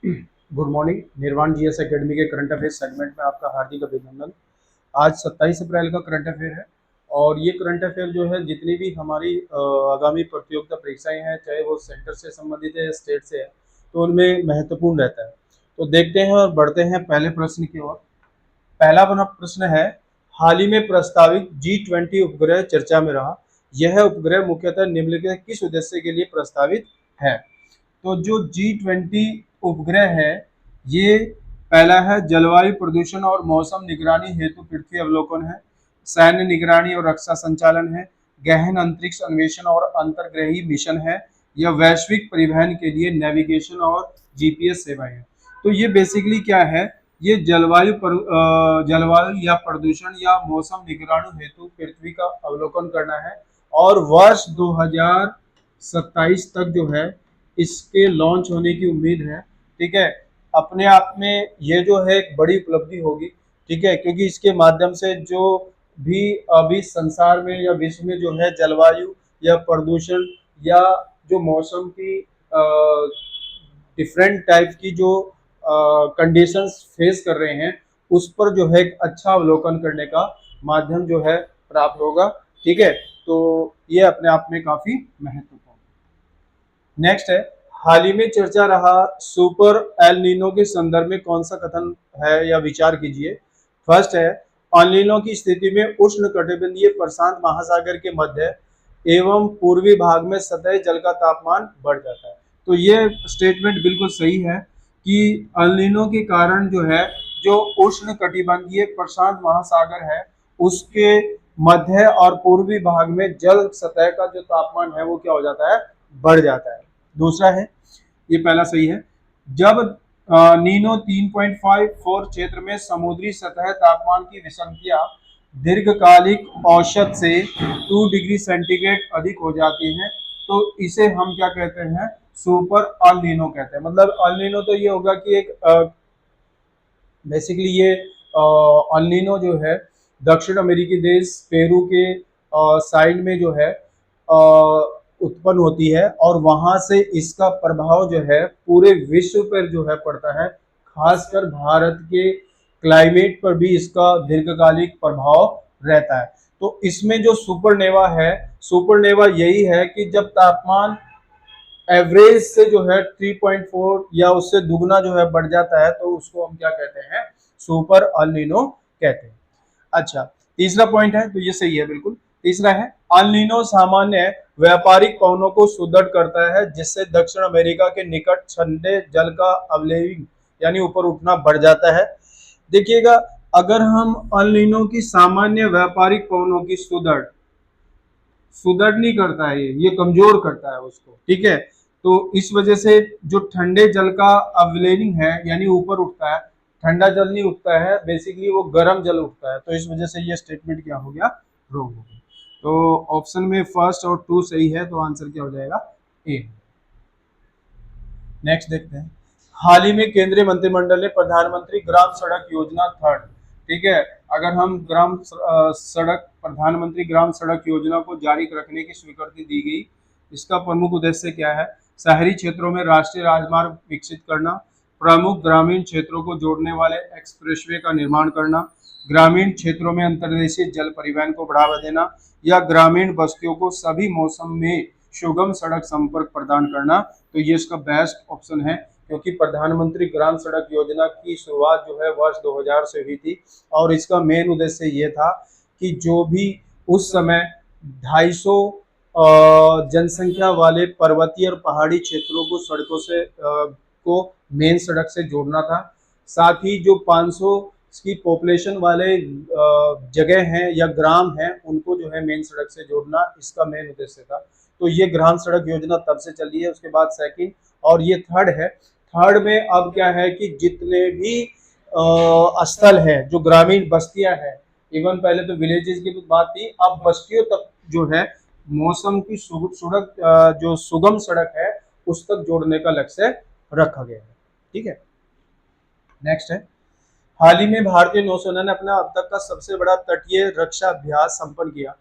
Good morning. निर्वाण GS academy के current affair segment में आपका हार्दिक अभिनंदन। आज 27 अप्रैल का करंट अफेयर है और ये करंट अफेयर जो है जितनी भी हमारी आगामी प्रतियोगिता परीक्षाएं हैं, चाहे वो सेंटर से संबंधित है या स्टेट से है, तो उनमें महत्वपूर्ण रहता है। तो देखते हैं और बढ़ते हैं पहले प्रश्न की ओर। पहला बना प्रश्न है, हाल ही में प्रस्तावित G20 उपग्रह चर्चा में रहा। यह उपग्रह मुख्यतः निम्नलिखित किस उद्देश्य के लिए प्रस्तावित है? तो जो G20 उपग्रह है, ये पहला है जलवायु प्रदूषण और मौसम निगरानी हेतु पृथ्वी अवलोकन है, सैन्य निगरानी और रक्षा संचालन है, गहन अंतरिक्ष अन्वेषण और अंतर्ग्रही मिशन है, या वैश्विक परिवहन के लिए नेविगेशन और जीपीएस सेवाएं हैं। तो ये बेसिकली क्या है, ये जलवायु या प्रदूषण या मौसम निगरानी हेतु पृथ्वी का अवलोकन करना है और वर्ष 2027 तक जो है इसके लॉन्च होने की उम्मीद है। ठीक है, अपने आप में ये जो है एक बड़ी उपलब्धि होगी। ठीक है, क्योंकि इसके माध्यम से जो भी अभी संसार में या विश्व में जो है जलवायु या प्रदूषण या जो मौसम की डिफरेंट टाइप की जो कंडीशंस फेस कर रहे हैं, उस पर जो है एक अच्छा अवलोकन करने का माध्यम जो है प्राप्त होगा। ठीक है, तो ये अपने आप में काफी महत्वपूर्ण। नेक्स्ट है, हाल ही में चर्चा रहा सुपर एल नीनो के संदर्भ में कौन सा कथन है या विचार कीजिए। फर्स्ट है, एल नीनो की स्थिति में उष्ण कटिबंधीय प्रशांत महासागर के मध्य एवं पूर्वी भाग में सतह जल का तापमान बढ़ जाता है। तो ये स्टेटमेंट बिल्कुल सही है कि एल नीनो के कारण जो है जो उष्ण कटिबंधीय प्रशांत महासागर है, उसके मध्य और पूर्वी भाग में जल सतह का जो तापमान है वो क्या हो जाता है, बढ़ जाता है। दूसरा है, ये पहला सही है, जब नीनो 3.54 क्षेत्र में समुद्री सतह तापमान की विषमता दीर्घकालिक औसत से 2 डिग्री सेंटीग्रेड अधिक हो जाती है, तो इसे हम क्या कहते हैं, सुपर एल नीनो कहते हैं। मतलब एल नीनो तो ये होगा कि एक बेसिकली ये एल नीनो जो है दक्षिण अमेरिकी देश पेरू के साइड में जो है उत्पन्न होती है और वहां से इसका प्रभाव जो है पूरे विश्व पर जो है पड़ता है, खासकर भारत के क्लाइमेट पर भी इसका दीर्घकालिक प्रभाव रहता है। तो इसमें जो सुपरनेवा है, सुपरनेवा यही है कि जब तापमान एवरेज से जो है 3.4 या उससे दुगना जो है बढ़ जाता है, तो उसको हम क्या कहते हैं, सुपर एल नीनो कहते हैं। अच्छा, तीसरा पॉइंट है, तो ये सही है बिल्कुल। तीसरा है, एल नीनो सामान्य व्यापारिक पवनों को सुदृढ़ करता है जिससे दक्षिण अमेरिका के निकट ठंडे जल का अवलेविंग यानी ऊपर उठना बढ़ जाता है। देखिएगा, अगर हम एल नीनो की सामान्य व्यापारिक पवनों की सुदृढ़ नहीं करता है, ये कमजोर करता है उसको। ठीक है, तो इस वजह से जो ठंडे जल का अवलेविंग है यानी ऊपर उठता है, ठंडा जल नहीं उठता है, बेसिकली वो गर्म जल उठता है, तो इस वजह से ये स्टेटमेंट क्या हो गया, रॉन्ग हो गया। तो ऑप्शन में फर्स्ट और टू सही है, तो आंसर क्या हो जाएगा, ए। नेक्स्ट देखते हैं, हाल ही में केंद्रीय मंत्रिमंडल ने प्रधानमंत्री ग्राम सड़क योजना थर्ड, ठीक है, अगर हम प्रधानमंत्री ग्राम सड़क योजना को जारी रखने की स्वीकृति दी गई। इसका प्रमुख उद्देश्य क्या है, शहरी क्षेत्रों में राष्ट्रीय राजमार्ग विकसित करना, प्रमुख ग्रामीण क्षेत्रों को जोड़ने वाले एक्सप्रेसवे का निर्माण करना, ग्रामीण क्षेत्रों में अंतर्देशीय जल परिवहन को बढ़ावा देना, या ग्रामीण बस्तियों को सभी मौसम में सुगम सड़क संपर्क प्रदान करना। तो ये इसका बेस्ट ऑप्शन है, क्योंकि प्रधानमंत्री ग्राम सड़क योजना की शुरुआत जो है वर्ष 2000 से हुई थी और इसका मेन उद्देश्य ये था कि जो भी उस समय 250 जनसंख्या वाले पर्वतीय और पहाड़ी क्षेत्रों को सड़कों से को मेन सड़क से जोड़ना था। साथ ही जो 500 की पॉपुलेशन वाले जगह हैं या ग्राम हैं, उनको जो है मेन सड़क से जोड़ना इसका मेन उद्देश्य था। तो ये ग्राम सड़क योजना तब से चली है। उसके बाद सेकंड और ये थर्ड है। थर्ड में अब क्या है कि जितने भी स्थल है, जो ग्रामीण बस्तियां हैं, इवन पहले तो विलेजेस की बात थी, अब बस्तियों तक जो है मौसम की सड़क जो सुगम सड़क है उस तक जोड़ने का लक्ष्य रखा गया है। ठीक है, नेक्स्ट है, हाल ही में भारतीय नौसेना ने अपना अब तक का सबसे बड़ा तटीय रक्षा अभ्यास संपन्न किया।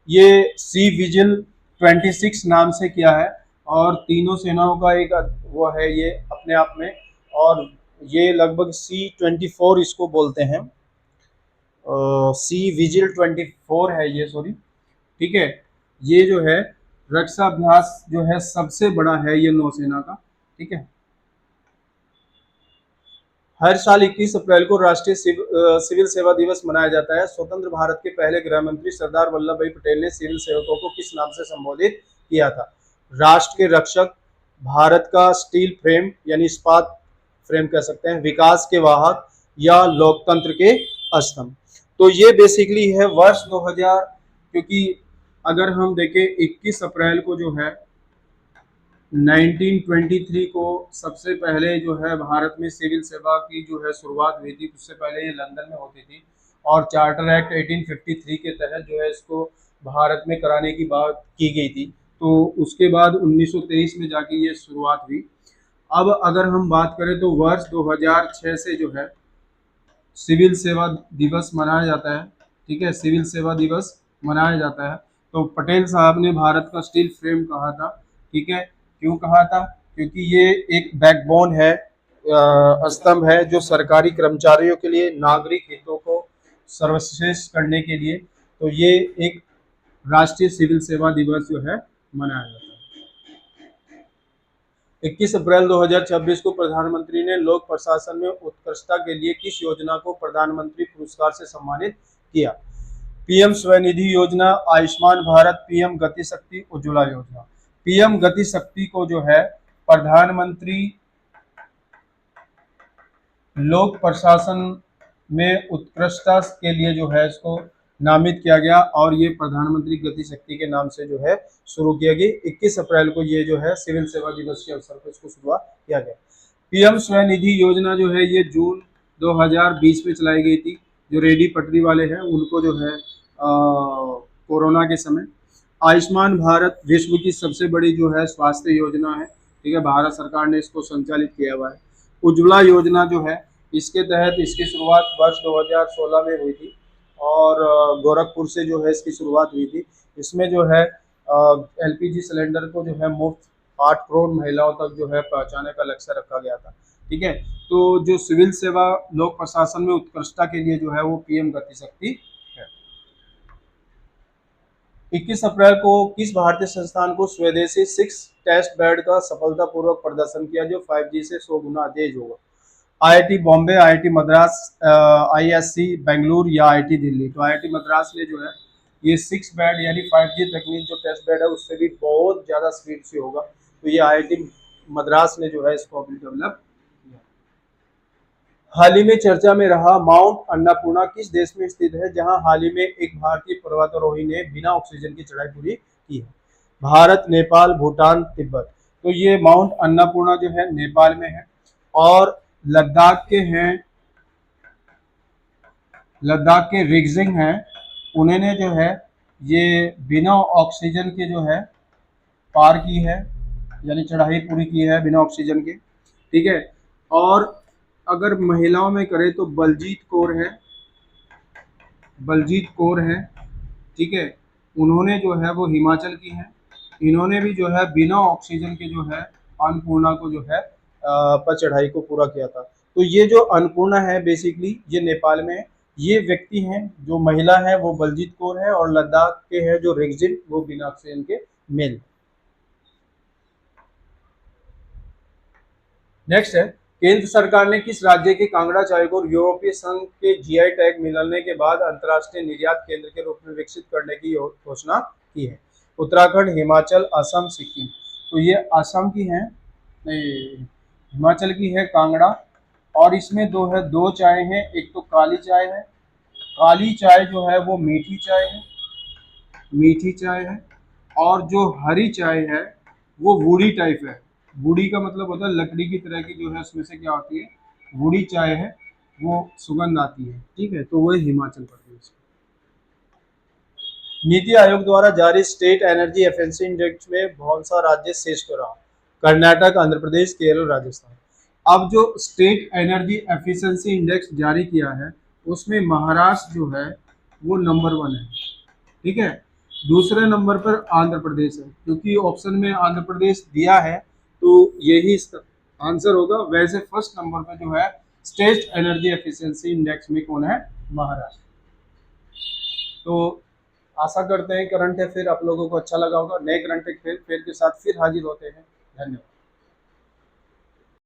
ये सी विजिल 26 नाम से किया है और तीनों सेनाओं का एक वो है ये अपने आप में। और ये लगभग C-24 इसको बोलते हैं, सी विजिल 24 है ये, सॉरी, ठीक है। ये जो है रक्षा अभ्यास जो है सबसे बड़ा है ये नौसेना का, ठीक है। हर साल 21 अप्रैल को राष्ट्रीय सिविल सेवा दिवस मनाया जाता है। स्वतंत्र भारत के पहले गृह मंत्री सरदार वल्लभ भाई पटेल ने सिविल सेवकों को किस नाम से संबोधित किया था? राष्ट्र के रक्षक, भारत का स्टील फ्रेम यानी इस्पात फ्रेम कह सकते हैं, विकास के वाहक या लोकतंत्र के स्तंभ। तो ये बेसिकली है वर्ष 2000, क्योंकि अगर हम देखें 21 अप्रैल को जो है 1923 को सबसे पहले जो है भारत में सिविल सेवा की जो है शुरुआत हुई थी। उससे पहले ये लंदन में होती थी और चार्टर एक्ट 1853 के तहत जो है इसको भारत में कराने की बात की गई थी। तो उसके बाद 1923 में जाके ये शुरुआत हुई। अब अगर हम बात करें तो वर्ष 2006 से जो है सिविल सेवा दिवस मनाया जाता है, ठीक है। सिविल सेवा दिवस मनाया जाता है। तो पटेल साहब ने भारत का स्टील फ्रेम कहा था, ठीक है। क्यों कहा था? क्योंकि ये एक बैकबोन है, स्तंभ है जो सरकारी कर्मचारियों के लिए नागरिक हितों को सर्वश्रेष्ठ करने के लिए, तो ये एक राष्ट्रीय सिविल सेवा दिवस जो है मनाया जाता है। 21 अप्रैल 2026 को प्रधानमंत्री ने लोक प्रशासन में उत्कृष्टता के लिए किस योजना को प्रधानमंत्री पुरस्कार से सम्मानित किया? पीएम स्वनिधि योजना, आयुष्मान भारत, पीएम गति शक्ति, उज्ज्वला योजना। पीएम गति शक्ति को जो है प्रधानमंत्री लोक प्रशासन में उत्कृष्टता के लिए जो है इसको नामित किया गया और ये प्रधानमंत्री गति शक्ति के नाम से जो है शुरू किया गया। 21 अप्रैल को ये जो है सिविल सेवा दिवस के अवसर पर इसको शुरुआत किया गया। पीएम स्वनिधि योजना जो है ये जून 2020 में चलाई गई थी। जो रेडी पटरी वाले हैं उनको जो है कोरोना के समय। आयुष्मान भारत विश्व की सबसे बड़ी जो है स्वास्थ्य योजना है, ठीक है। भारत सरकार ने इसको संचालित किया हुआ है। उज्ज्वला योजना जो है इसके तहत इसकी शुरुआत वर्ष 2016 में हुई थी और गोरखपुर से जो है इसकी शुरुआत हुई थी। इसमें जो है एलपीजी सिलेंडर को जो है मुफ्त 8 करोड़ महिलाओं तक जो है पहुंचाने का लक्ष्य रखा गया था, ठीक है। तो जो सिविल सेवा लोक प्रशासन में उत्कृष्टता के लिए जो है वो पीएम गति शक्ति है। 21 अप्रैल को किस भारतीय संस्थान को स्वदेशी 6 टेस्ट बेड का सफलतापूर्वक प्रदर्शन किया जो 5G से 100 गुना तेज होगा? IIT Bombay, IIT Madras, ISC Bengaluru या आईआईटी दिल्ली? तो आईआईटी मद्रास ने जो है ये 6 बेड यानी 5G तकनीक जो टेस्ट बेड है उससे भी बहुत ज़्यादा स्पीड से होगा। तो ये आईआईटी मद्रास ने जो है इसको अभी डेवलप किया। हाल ही में चर्चा में रहा माउंट अन्नपूर्णा किस देश में स्थित है जहां हाल ही में एक भारतीय पर्वतारोही ने बिना ऑक्सीजन की चढ़ाई पूरी की है? भारत, नेपाल, भूटान, तिब्बत। तो ये माउंट अन्नपूर्णा जो है नेपाल में है और लद्दाख के हैं, लद्दाख के रिगजिंग हैं, उन्होंने जो है ये बिना ऑक्सीजन के जो है पार की है यानी चढ़ाई पूरी की है बिना ऑक्सीजन के, ठीक है। और अगर महिलाओं में करें तो बलजीत कौर है, बलजीत कौर है, ठीक है। उन्होंने जो है वो हिमाचल की है। इन्होंने भी जो है बिना ऑक्सीजन के जो है अन्नपूर्णा को जो है पर चढ़ाई को पूरा किया था। तो ये जो अन्नपूर्णा है बेसिकली ये नेपाल में है। ये व्यक्ति हैं जो महिला है वो बलजीत कौर है और लद्दाख के हैं जो रिगजिन वो बिना ऑक्सीजन के मेल। नेक्स्ट है केंद्र सरकार ने किस राज्य के कांगड़ा चाय को यूरोपीय संघ के जीआई टैग मिलने के बाद अंतर्राष्ट्रीय निर्यात केंद्र के रूप में विकसित करने की घोषणा की है? उत्तराखंड, हिमाचल, असम, सिक्किम। तो ये असम की है, नहीं हिमाचल की है कांगड़ा। और इसमें दो चाय हैं, एक तो काली चाय है, काली चाय जो है वो मीठी चाय है, मीठी चाय है। और जो हरी चाय है वो वुडी टाइप है। वुडी का मतलब होता है लकड़ी की तरह की जो है उसमें से क्या होती है वुडी चाय है, वो सुगंध आती है, ठीक है। तो वो हिमाचल प्रदेश। नीति आयोग द्वारा जारी स्टेट एनर्जी एफिशिएंसी इंडेक्स में कौन सा राज्य श्रेष्ठ रहा? कर्नाटक, आंध्र प्रदेश, केरल, राजस्थान। अब जो स्टेट एनर्जी एफिशिएंसी इंडेक्स जारी किया है उसमें महाराष्ट्र जो है वो नंबर 1 है, ठीक है। दूसरे नंबर पर आंध्र प्रदेश है, क्योंकि ऑप्शन में आंध्र प्रदेश दिया है तो यही आंसर होगा। वैसे फर्स्ट नंबर पे जो है स्टेट एनर्जी एफिशिएंसी इंडेक्स में कौन है? महाराष्ट्र। तो आशा करते हैं करंट अफेयर आप लोगों को अच्छा लगा होगा। नए करंट अफेयर के साथ फिर हाजिर होते हैं। धन्यवाद।